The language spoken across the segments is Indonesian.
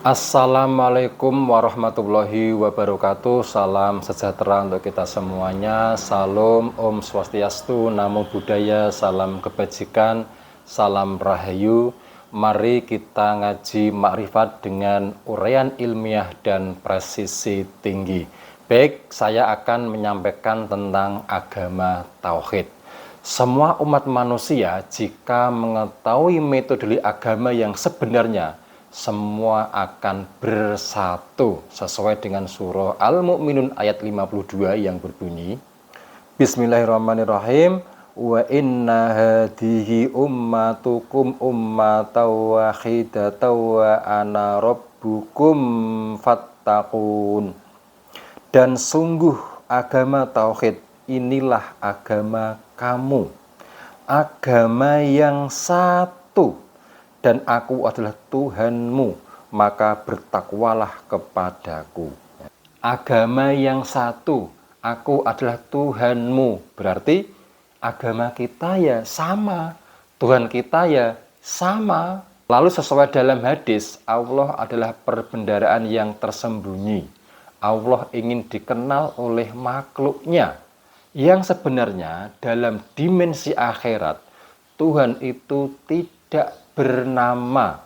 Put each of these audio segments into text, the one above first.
Assalamualaikum warahmatullahi wabarakatuh. Salam sejahtera untuk kita semuanya. Salam Om Swastiastu, Namo Buddhaya, salam kebajikan, salam rahayu. Mari kita ngaji makrifat dengan uraian ilmiah dan presisi tinggi. Baik, saya akan menyampaikan tentang agama tauhid. Semua umat manusia jika mengetahui metode agama yang sebenarnya, semua akan bersatu sesuai dengan surah Al-Mu'minun ayat 52 yang berbunyi, Bismillahirrahmanirrahim, wa inna hadihi ummatukum ummatan wahidatan wa ana rabbukum fattaqun. Dan sungguh agama tauhid inilah agama kamu, agama yang satu, dan aku adalah Tuhanmu, maka bertakwalah kepadaku. Agama yang satu, aku adalah Tuhanmu, berarti agama kita ya sama, Tuhan kita ya sama. Lalu sesuai dalam hadis, Allah adalah perbendaharaan yang tersembunyi. Allah ingin dikenal oleh makhluknya, yang sebenarnya dalam dimensi akhirat Tuhan itu tidak bernama.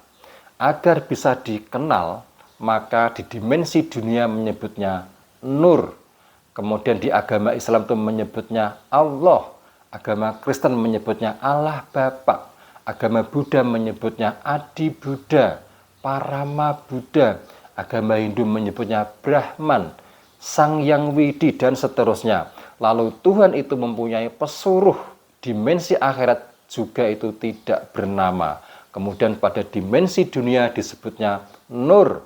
Agar bisa dikenal, maka di dimensi dunia menyebutnya Nur. Kemudian di agama Islam itu menyebutnya Allah. Agama Kristen menyebutnya Allah Bapa. Agama Buddha menyebutnya Adi Buddha, Parama Buddha. Agama Hindu menyebutnya Brahman, Sang Yang Widi, dan seterusnya. Lalu Tuhan itu mempunyai pesuruh dimensi akhirat juga itu tidak bernama. Kemudian pada dimensi dunia disebutnya Nur.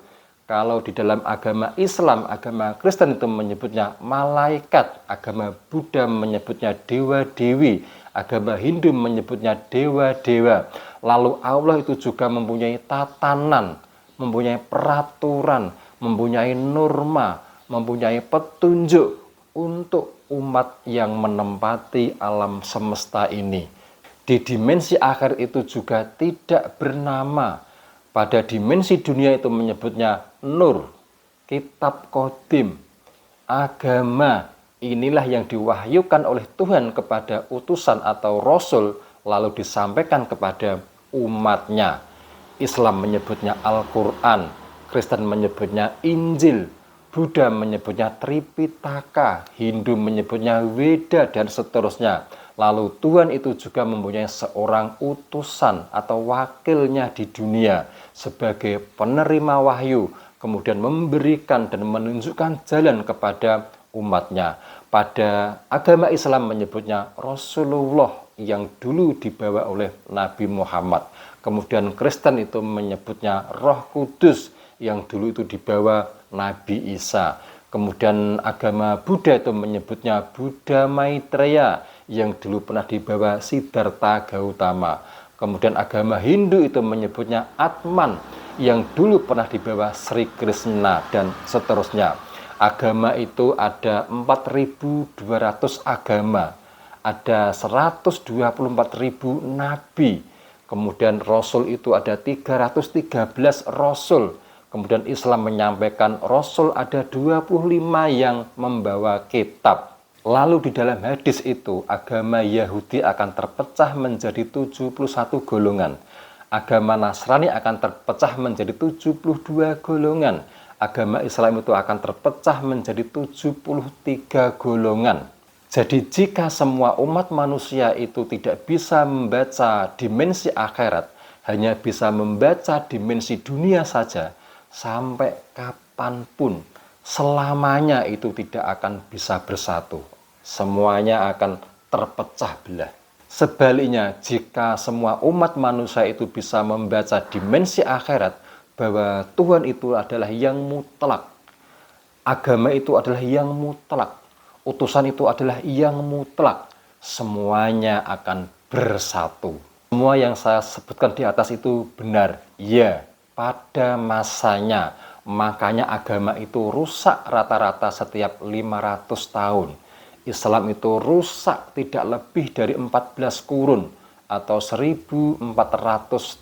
Kalau di dalam agama Islam, agama Kristen itu menyebutnya malaikat. Agama Buddha menyebutnya dewa-dewi. Agama Hindu menyebutnya dewa-dewa. Lalu Allah itu juga mempunyai tatanan, mempunyai peraturan, mempunyai norma, mempunyai petunjuk untuk umat yang menempati alam semesta ini. Di dimensi akhir itu juga tidak bernama. Pada dimensi dunia itu menyebutnya Nur, Kitab Qadim, agama. Inilah yang diwahyukan oleh Tuhan kepada utusan atau Rasul, lalu disampaikan kepada umatnya. Islam menyebutnya Al-Quran, Kristen menyebutnya Injil, Buddha menyebutnya Tripitaka, Hindu menyebutnya Weda, dan seterusnya. Lalu Tuhan itu juga mempunyai seorang utusan atau wakilnya di dunia sebagai penerima wahyu, kemudian memberikan dan menunjukkan jalan kepada umatnya. Pada agama Islam menyebutnya Rasulullah yang dulu dibawa oleh Nabi Muhammad. Kemudian Kristen itu menyebutnya Roh Kudus yang dulu itu dibawa Nabi Isa. Kemudian agama Buddha itu menyebutnya Buddha Maitreya yang dulu pernah dibawa Siddhartha Gautama. Kemudian agama Hindu itu menyebutnya Atman yang dulu pernah dibawa Sri Krishna, dan seterusnya. Agama itu ada 4.200 agama, ada 124.000 nabi. Kemudian Rasul itu ada 313 Rasul. Kemudian Islam menyampaikan Rasul ada 25 yang membawa kitab. Lalu di dalam hadis itu agama Yahudi akan terpecah menjadi 71 golongan. Agama Nasrani akan terpecah menjadi 72 golongan. Agama Islam itu akan terpecah menjadi 73 golongan. Jadi jika semua umat manusia itu tidak bisa membaca dimensi akhirat, hanya bisa membaca dimensi dunia saja, sampai kapanpun selamanya itu tidak akan bisa bersatu. Semuanya akan terpecah belah. Sebaliknya, jika semua umat manusia itu bisa membaca dimensi akhirat, bahwa Tuhan itu adalah yang mutlak, agama itu adalah yang mutlak, utusan itu adalah yang mutlak, semuanya akan bersatu. Semua yang saya sebutkan di atas itu benar, ya, pada masanya. Makanya agama itu rusak rata-rata setiap 500 tahun. Islam itu rusak tidak lebih dari 14 kurun atau 1400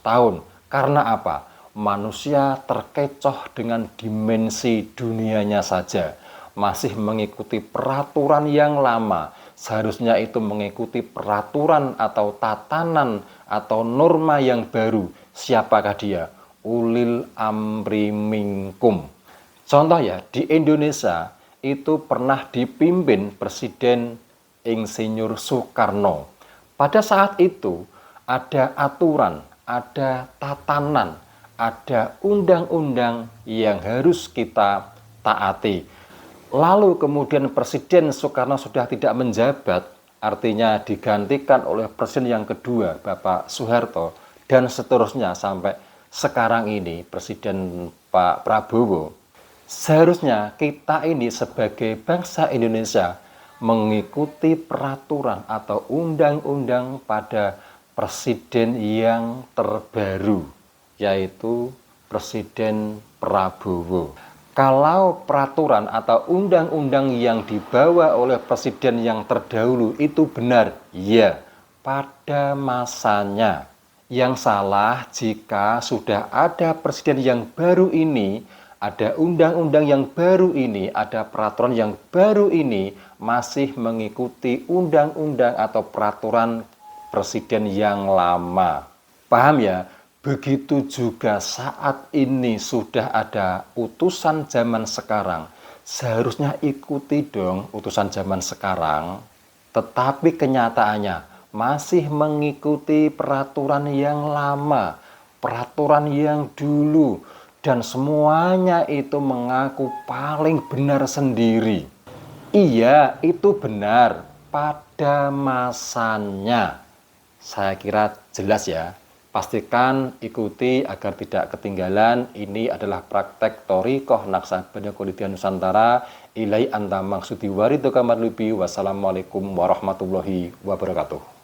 tahun. Karena apa? manusia terkecoh dengan dimensi dunianya saja, masih mengikuti peraturan yang lama. Seharusnya itu mengikuti peraturan atau tatanan atau norma yang baru. Siapakah dia? Ulil amri minkum. Contoh ya, di Indonesia itu pernah dipimpin Presiden Insinyur Soekarno. Pada saat itu ada aturan, ada tatanan, ada undang-undang yang harus kita taati. Lalu kemudian Presiden Soekarno sudah tidak menjabat, artinya digantikan oleh Presiden yang kedua, Bapak Soeharto, dan seterusnya sampai sekarang ini Presiden Pak Prabowo. Seharusnya kita ini sebagai bangsa Indonesia mengikuti peraturan atau undang-undang pada Presiden yang terbaru, yaitu Presiden Prabowo. Kalau peraturan atau undang-undang yang dibawa oleh presiden yang terdahulu itu benar, ya, pada masanya. Yang salah jika sudah ada presiden yang baru ini, ada undang-undang yang baru ini, ada peraturan yang baru ini, masih mengikuti undang-undang atau peraturan presiden yang lama. Paham ya? Begitu juga saat ini sudah ada utusan zaman sekarang. Seharusnya ikuti dong utusan zaman sekarang. Tetapi kenyataannya masih mengikuti peraturan yang lama, peraturan yang dulu. Dan semuanya itu mengaku paling benar sendiri. Iya, itu benar pada masanya. Saya kira jelas ya. Pastikan ikuti agar tidak ketinggalan. Ini adalah praktek Thoriqoh Naqsabandiyah Qadhiyah Nusantara. Ilai anta maksudi waridho kamarlubi. Wassalamualaikum warahmatullahi wabarakatuh.